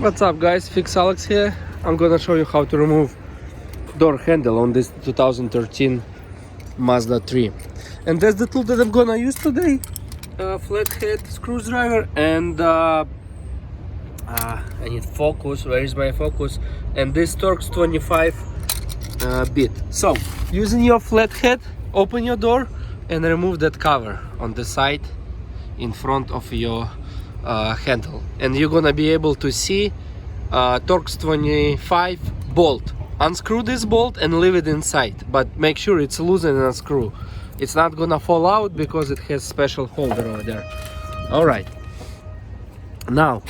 What's up guys, Fix Alex here. I'm gonna show you how to remove door handle on this 2013 Mazda 3. And that's the tool that I'm gonna use today. Flathead screwdriver and I need focus. Where is my focus? And this Torx 25 bit. So using your flathead, open your door and remove that cover on the side in front of your handle, and you're gonna be able to see Torx 25 bolt. Unscrew this bolt and leave it inside, but make sure it's loose and unscrew. It's not gonna fall out because it has special holder over there. All right, now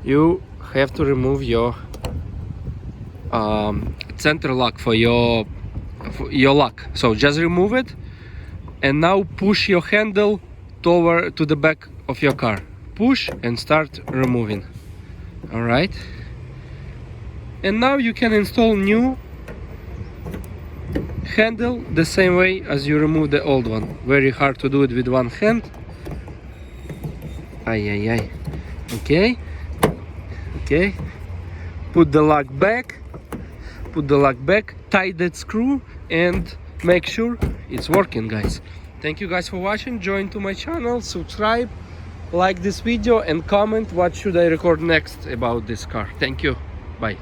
you have to remove your center lock for your lock. So just remove it and now push your handle to the back of your car. Push and start removing. All right, and now you can install new handle the same way as you remove the old one. Very hard to do it with one hand. Ay. Okay, put the lock back, tight that screw and make sure it's working, guys. Thank you guys for watching. Join to my channel, subscribe, like this video and comment what should I record next about this car. Thank you, bye.